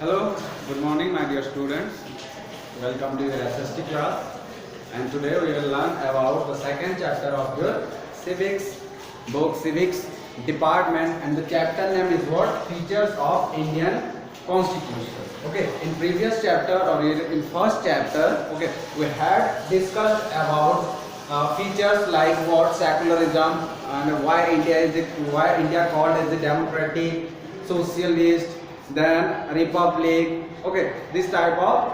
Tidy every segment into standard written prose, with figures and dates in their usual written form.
Hello, good morning my dear students. Welcome to your SST class, and today we will learn about the second chapter of your civics book, civics department, and the chapter name is what? Features of Indian Constitution. Okay, in previous chapter or in first chapter, okay, we had discussed about features like what secularism and why India called as the democratic, socialist, then republic. Okay, this type of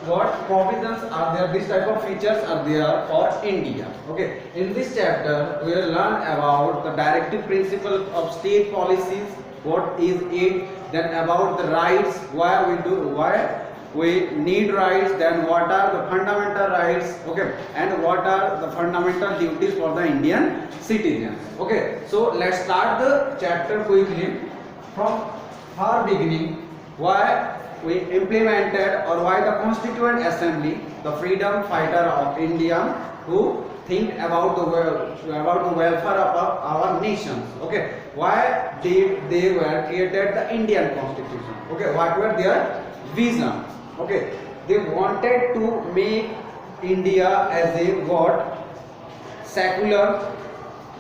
what provisions are there, this type of features are there for India. Okay, in this chapter we will learn about the directive principle of state policies, what is it, then about the rights, why we need rights, then what are the fundamental rights, okay, and what are the fundamental duties for the Indian citizens. Okay, so let's start the chapter quickly from far beginning. Why we implemented or why the Constituent Assembly, the freedom fighter of India, who think about the welfare of our nations. Okay, why did they were created the Indian Constitution? Okay, what were their vision? Okay, they wanted to make India as a what? Secular,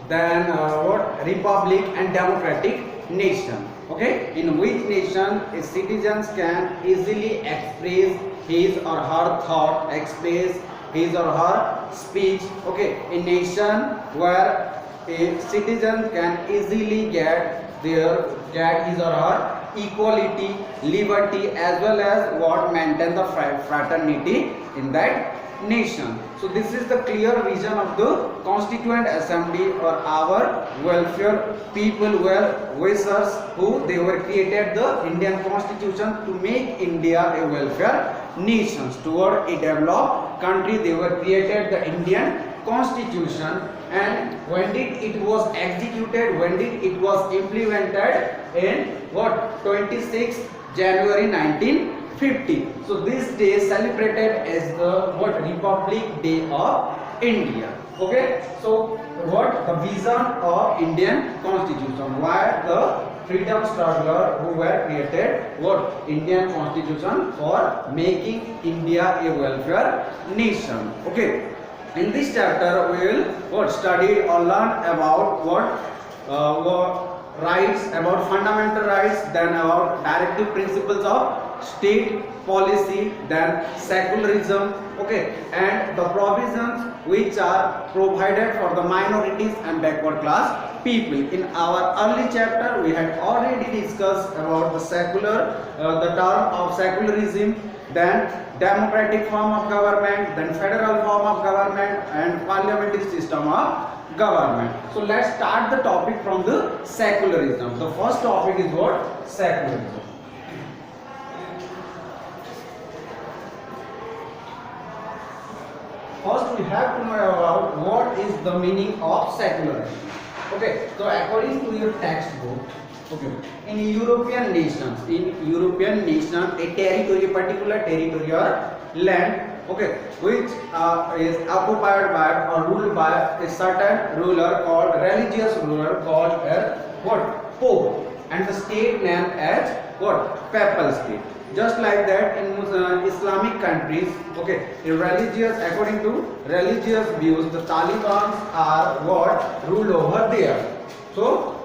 then what? Republic and democratic nation. Okay, in which nation a citizens can easily express his or her thought, express his or her speech. Okay, a nation where a citizen can easily get his or her equality, liberty, as well as what maintain the fraternity in that nation. So this is the clear vision of the Constituent Assembly or our welfare people were wishers who they were created the Indian Constitution to make India a welfare nation. Toward a developed country they were created the Indian Constitution. And when did it was executed, when did it was implemented? In what? 26 January 1950. So this day celebrated as the what? Republic Day of India. Okay, so what the vision of Indian Constitution, why the freedom struggler who were created what? Indian Constitution for making India a welfare nation. Okay, in this chapter we will what? Study or learn about what rights, about fundamental rights, then about directive principles of state policy, then secularism, okay, and the provisions which are provided for the minorities and backward class people. In our early chapter we had already discussed about the term of secularism, then democratic form of government, then federal form of government, and parliamentary system of government. So let's start the topic from the secularism. The first topic is what? Secularism. First we have to know about what is the meaning of secularism. Okay, so according to your textbook, okay, in European nations, a territory, particular territory or land, okay, which is occupied by or ruled by a certain ruler called religious ruler called what? Pope, and the state named as what? Papal state. Just like that in Islamic countries, okay, according to religious views, the Taliban are what? Ruled over there. So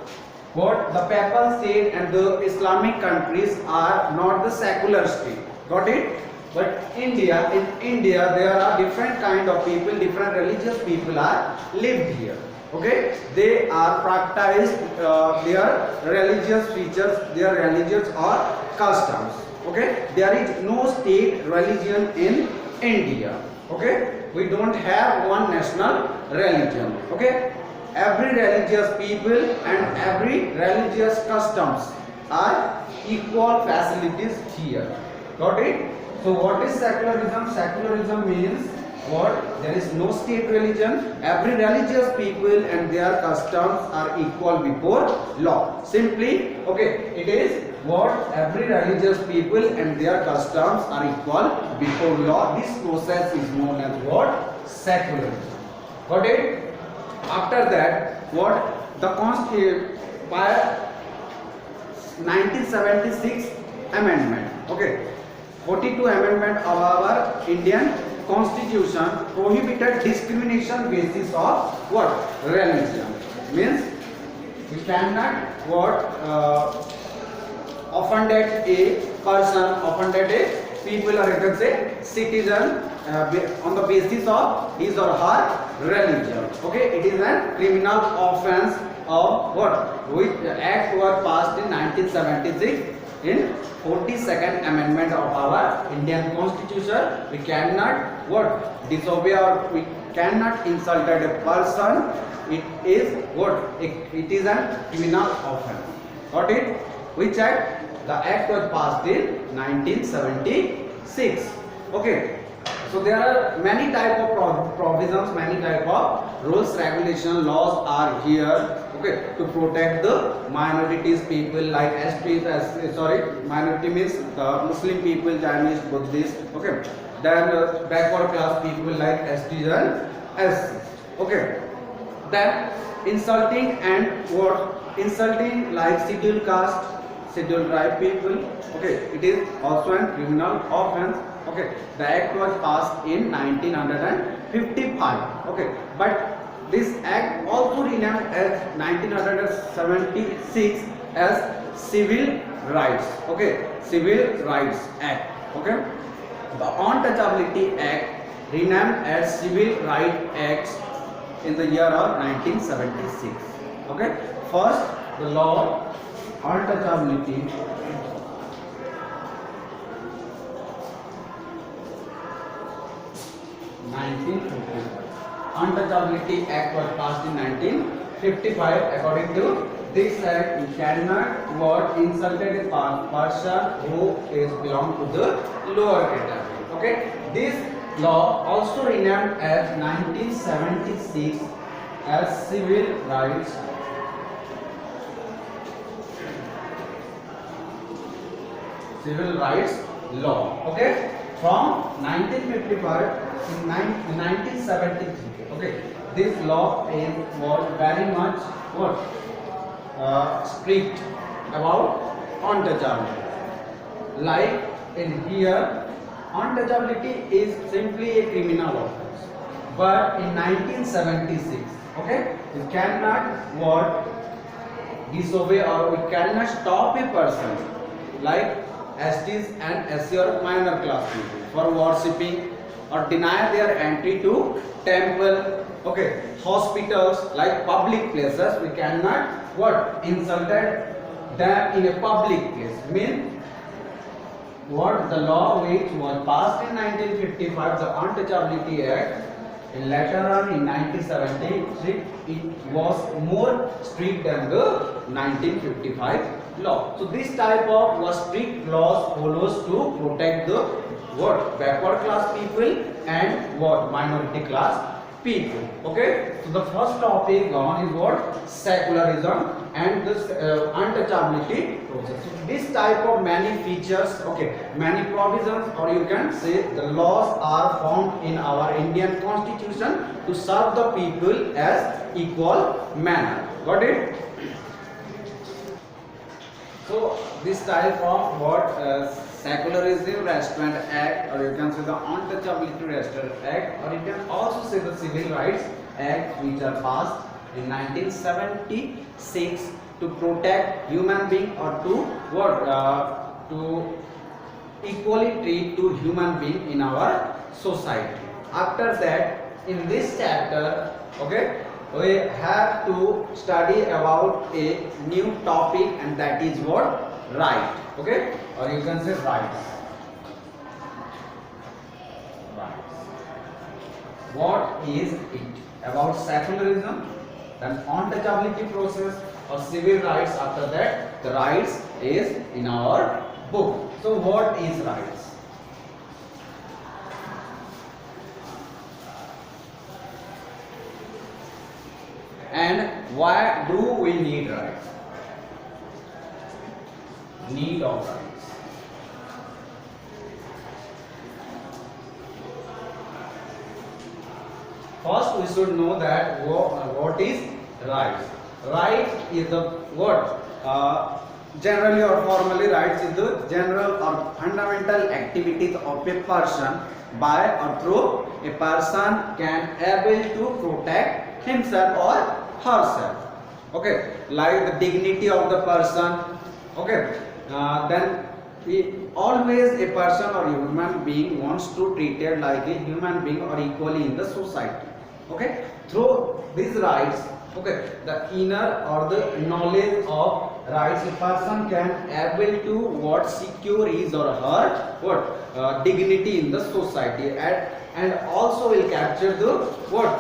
what? The papal state and the Islamic countries are not the secular state. Got it? But in India there are different kind of people, different religious people are lived here. Okay, they are practiced their religious features, their religious or customs. Okay, there is no state religion in India. Okay, we don't have one national religion. Okay, every religious people and every religious customs are equal facilities here. Got it? So what is secularism? Secularism means what? There is no state religion. Every religious people and their customs are equal before law. Simply, okay, it is what? Every religious people and their customs are equal before law. This process is known as what? Secularism. Got it? After that, what? The by 1976 amendment. Okay, 42 amendment of our Indian Constitution prohibited discrimination basis of what? Religion. Means we cannot what offended a person, offended a people, or you can say citizen on the basis of his or her religion. Okay, it is a criminal offense of what? Which act was passed in 1976 in 42nd amendment of our Indian Constitution. We cannot what? Disobey, or we cannot insult a person. It is what? It is a criminal offense. Got it? Which act? The act was passed in 1976. Okay. So there are many type of provisions, many type of rules, regulation, laws are here. Okay, to protect the minorities people like minority means the Muslim people, Chinese, Buddhist. Okay, then backward class people like STs and SCs. Okay, then insulting and what? Insulting like scheduled caste, scheduled tribe people. Okay, it is also a criminal offense. Okay, the act was passed in 1955. Okay, but this act also renamed as 1976 as Civil Rights. Okay, Civil Rights Act. Okay, the Untouchability Act renamed as Civil Rights Act in the year of 1976. Okay, first the law untouchability 1950. Untouchability Act was passed in 1955. According to this act, you cannot what insulted a person who is belong to the lower category. Okay, this law also renamed as 1976 as Civil Rights Law. Okay, from 1955 to 1973. Okay, this law was very much what strict about untouchability. Like in here, untouchability is simply a criminal offense. But in 1976, okay, we cannot what disobey, or we cannot stop a person like STs and SC or minor class people for worshipping or deny their entry to temple, okay, hospitals, like public places. We cannot what insulted them in a public place. Mean what the law which was passed in 1955, the Untouchability Act, and later on in 1976 it was more strict than the 1955 law. So this type of strict laws follows to protect the what backward class people and what minority class people. Okay, so the first topic on is what secularism and this untouchability process. So this type of many features, okay, many provisions, or you can say the laws are found in our Indian Constitution to serve the people as equal manner. Got it? So this type of what Secularism Restraint Act, or you can say the Untouchability Restraint Act, or you can also say the Civil Rights Act, which are passed in 1976 to protect human being, or to what to equally treat to human being in our society. After that, in this chapter, okay, we have to study about a new topic, and that is what right. Okay, or you can say rights. What is it? About secularism, then untouchability process, or civil rights. After that, the rights is in our book. So what is rights? And why do we need rights? Need of rights. First, we should know that what is rights. Right is the what generally or formally, rights is the general or fundamental activities of a person by or through a person can able to protect himself or herself. Okay, like the dignity of the person. Okay, then always a person or human being wants to treated like a human being or equally in the society. Okay, through these rights, okay, the inner or the knowledge of rights, a person can able to what secure his or her what dignity in the society, and also will capture the what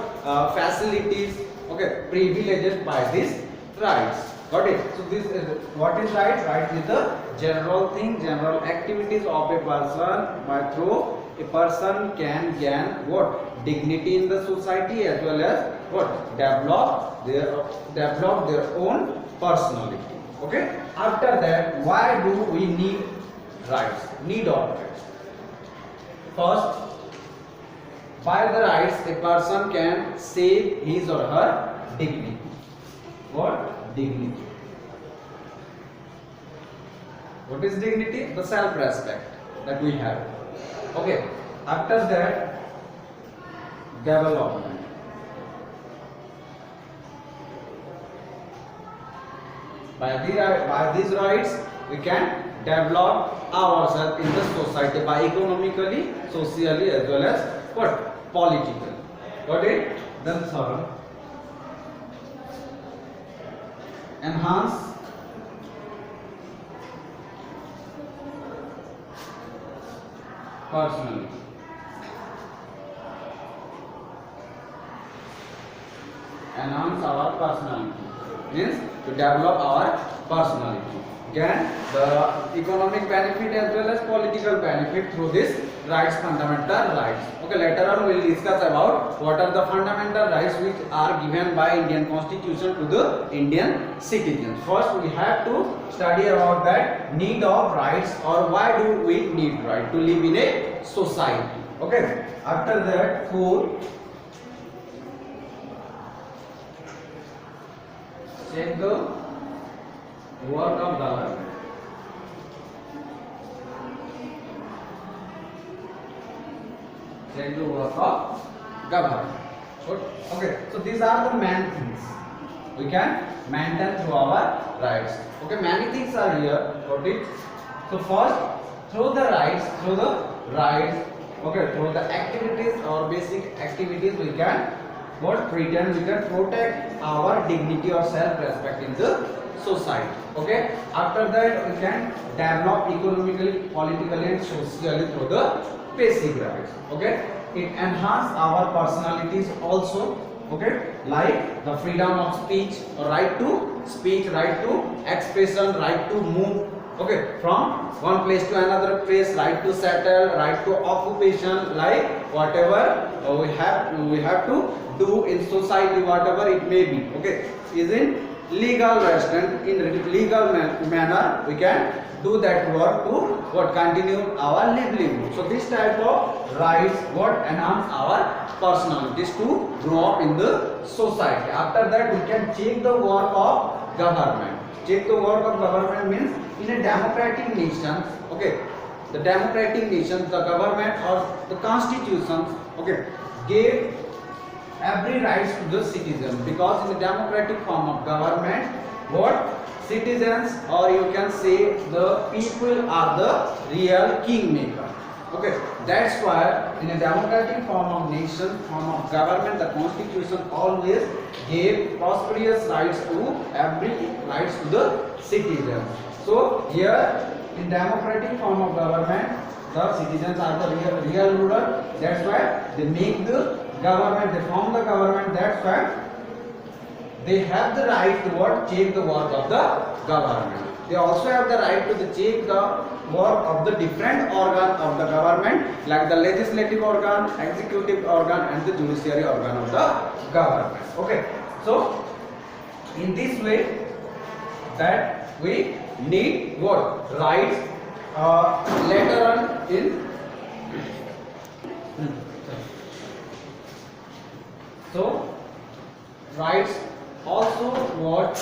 facilities, okay, privileges by these rights. Got it? So this is what is right? Right is the general thing, general activities of a person by through a person can gain what dignity in the society as well as what develop their own personality. Okay. After that, why do we need rights? Need of rights. First, by the rights, a person can save his or her dignity. What? Dignity. What is dignity? The self-respect that we have. Okay. After that, development. By these rights, we can develop ourselves in the society by economically, socially, as well as what? Politically. Got it? Then third, enhance personality. Enhance our personality means to develop our personality. Again, the economic benefit as well as political benefit through this rights, fundamental rights. Okay, later on we will discuss about what are the fundamental rights which are given by Indian Constitution to the Indian citizens. First, we have to study about that need of rights, or why do we need right to live in a society. Okay. After that, four, check the work of government. Check the work of government. Okay, so these are the main things we can maintain through our rights. Okay, many things are here. Got it? So first, through the rights, okay, through the activities or basic activities, we can what pretend we can protect our dignity or self-respect in the society. Okay. After that, we can develop economically, politically, and socially through the basic rights. Okay. It enhance our personalities also. Okay, like the freedom of speech, right to speech, right to expression, right to move. Okay, from one place to another place, right to settle, right to occupation, like whatever we have to do in society, whatever it may be. Okay, is in legal restaurant, in legal manner we can do that work to what continue our livelihood. So this type of rights what enhance our personalities to grow up in the society. After that, we can check the work of government. Check the work of government means in a democratic nation, okay, the democratic nations, the government or the constitutions, okay, gave every rights to the citizen, because in the democratic form of government, what citizens, or you can say the people, are the real kingmaker. Okay, that's why in a democratic form of nation, form of government, the constitution always gave prosperous rights to every rights to the citizens. So here in democratic form of government, the citizens are the real ruler. That's why they make the government, they form the government. That's why they have the right to what check the work of the government. They also have the right to check the work of the different organ of the government, like the legislative organ, executive organ, and the judiciary organ of the government. Okay, so in this way that we need what rights later on in so rights also what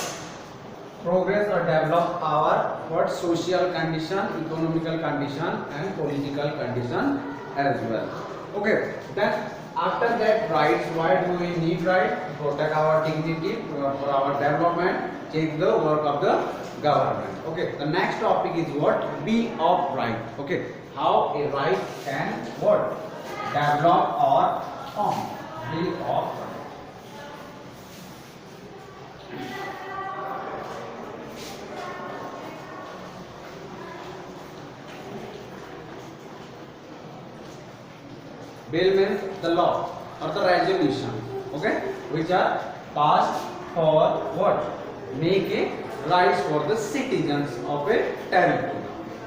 progress or develop our what social condition, economical condition and political condition as well. Okay, then after that rights, why do we need right? To protect our dignity, for our development, change the work of the government. Okay, the next topic is what? Bill of right. Okay, how a right can what? Develop or form. Bill of right. Bill means the law or the resolution, okay, which are passed for what? Make a rights for the citizens of a territory.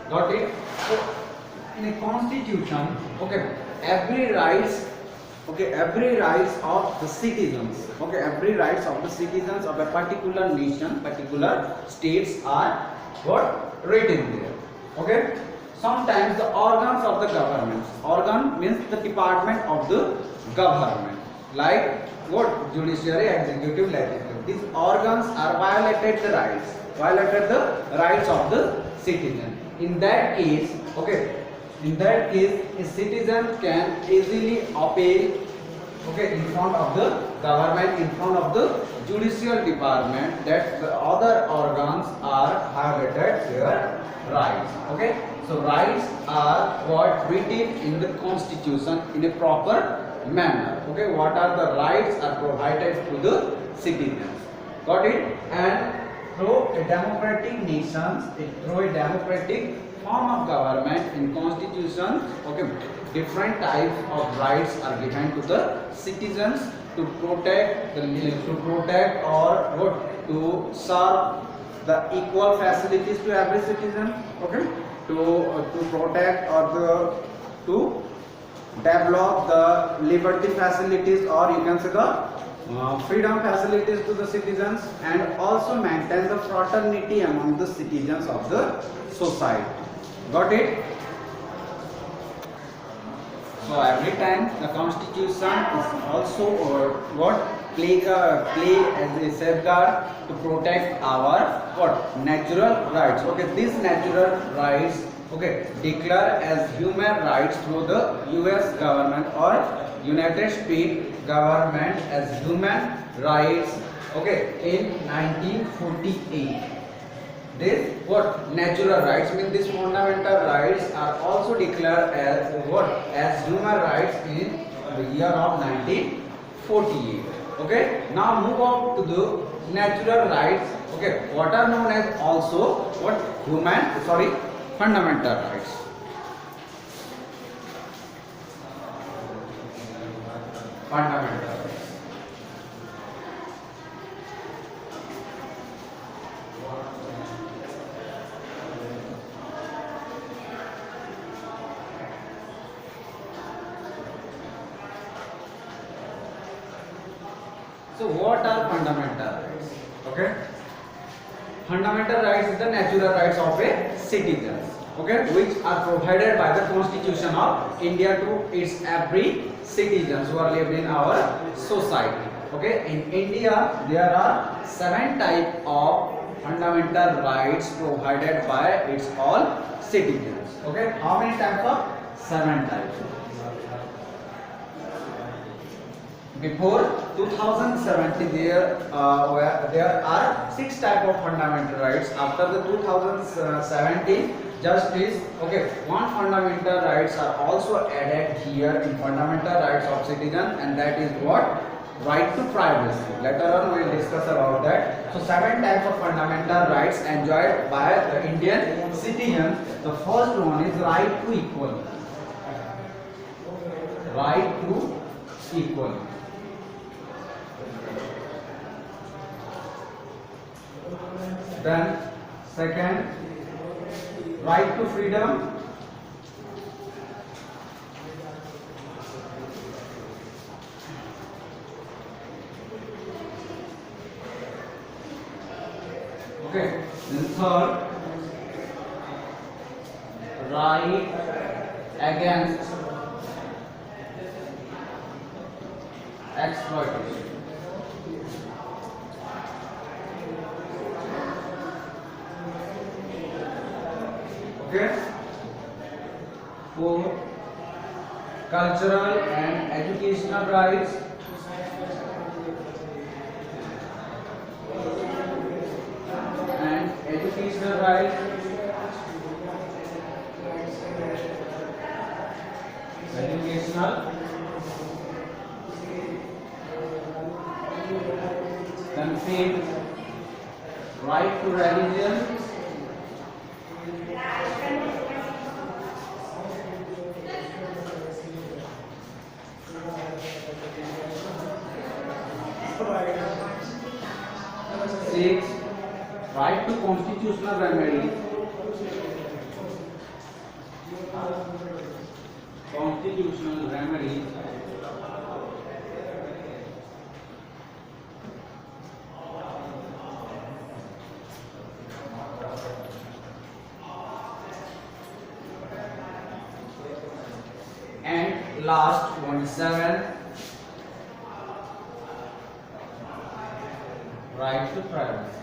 Got it? So in a constitution, okay, every rights, okay, every rights of the citizens, okay, every rights of the citizens of a particular nation, particular states are what? Written there, okay. Sometimes the organs of the government, organ means the department of the government, like what? Judiciary, executive, legislative. These organs are violated the rights of the citizen. In that case, okay, in that case, a citizen can easily appeal, okay, in front of the government, in front of the judicial department, that the other organs are violated their rights, okay. So rights are what? Written in the constitution in a proper manner, okay. What are the rights are provided to the citizens, got it. And through a democratic nations, through a democratic form of government in constitution, okay, different types of rights are given to the citizens to protect or what? To serve the equal facilities to every citizen, okay, to protect or to develop the liberty facilities, or you can say the freedom facilities to the citizens, and also maintain the fraternity among the citizens of the society. Got it? So every time the constitution is also what? Play as a safeguard to protect our what? Natural rights. Okay, these natural rights, okay, declare as human rights through the US government or United States government as human rights, okay, in 1948. This what? Natural rights mean these fundamental rights are also declared as what? As human rights in the year of 1948. Okay, now move on to the natural rights, okay, what are known as also what? Fundamental rights. Fundamental rights. So what are fundamental rights? Okay, fundamental rights is the natural rights of a citizen, okay, which are provided by the Constitution of India to its every citizens who are living in our society. Okay, in India there are 7 types of fundamental rights provided by its all citizens. Okay, how many types of? 7 types. Before 2017 there are 6 type of fundamental rights. After the 2017 justice, okay, 1 fundamental rights are also added here in fundamental rights of citizen, and that is what? Right to privacy. Later on we will discuss about that. So 7 types of fundamental rights enjoyed by the Indian citizen. The first one is right to equality. Right to equality. Then second, right to freedom. Okay, then third, right against exploitation. Okay. 4. Cultural and educational rights. And educational rights. Educational. Then faith, right to religion. 6. Right to constitutional remedy. Constitutional remedy. And last one, 7. Right to privacy.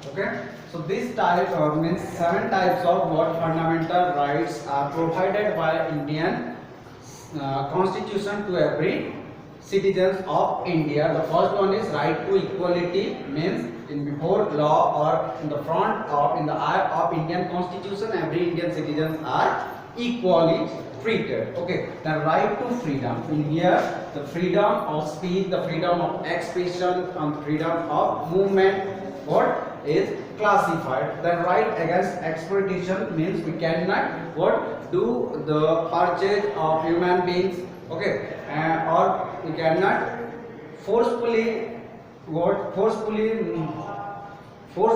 Okay, so this type means 7 types of what fundamental rights are provided by Indian constitution to every citizens of India. The first one is right to equality, means in before law or in the front of in the eye of Indian constitution, every Indian citizens are equally treated. Okay, the right to freedom. In here, the freedom of speech, the freedom of expression, and freedom of movement, what is classified. The right against exploitation means we cannot what do the purchase of human beings. Okay, or we cannot forcefully force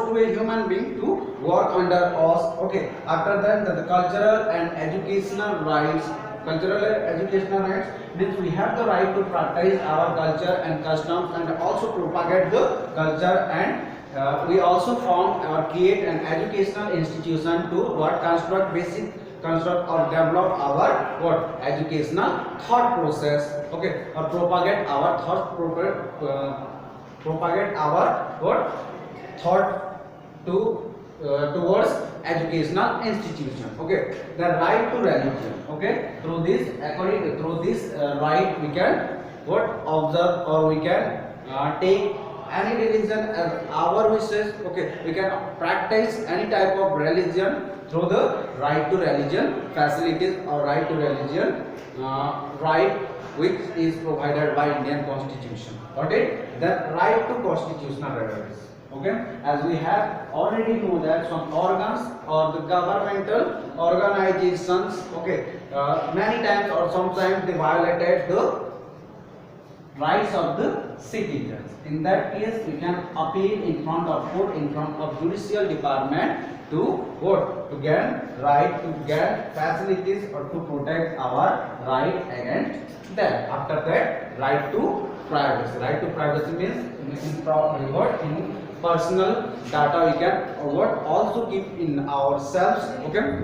to a human being to work under us. Okay, after that the cultural and educational rights. Cultural and educational rights means we have the right to practice our culture and customs and also propagate the culture, and we also form or create an educational institution to what construct or develop our what educational thought process. Okay, or propagate our propagate our what thought to towards educational institution. Okay, the right to religion. Okay, through this right we can what observe or we can take any religion as our wishes. Okay, we can practice any type of religion through the right to religion facilities or right to religion right which is provided by Indian constitution. Okay, the right to constitutional remedies. Okay, as we have already know that some organs or the governmental organizations, okay, many times or sometimes they violated the rights of the citizens. In that case, we can appeal in front of court, in front of judicial department to what? To get right, to get facilities or to protect our right against them. After that, right to privacy. Right to privacy means in personal data we can what also keep in ourselves. Okay,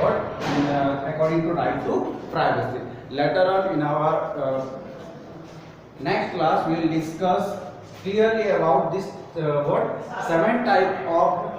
what according to right to privacy. Later on in our next class we will discuss clearly about this what 7 type of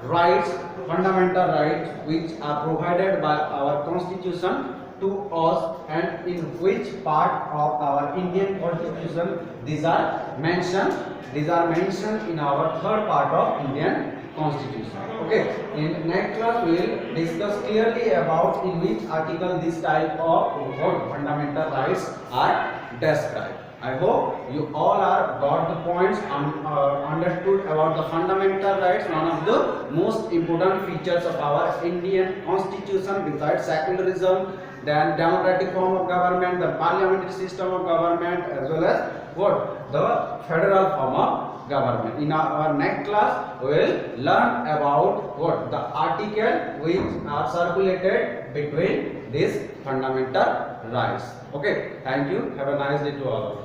rights, fundamental rights which are provided by our constitution to us, and in which part of our Indian constitution these are mentioned. These are mentioned in our 3rd part of Indian constitution. Okay, in next class we will discuss clearly about in which article this type of what fundamental rights are described. I hope you all are got the points and understood about the fundamental rights, one of the most important features of our Indian constitution besides secularism, then democratic form of government, the parliamentary system of government, as well as what the federal form of government. In our next class we will learn about what the article which are circulated between these fundamental rights. Okay, thank you. Have a nice day to all of you.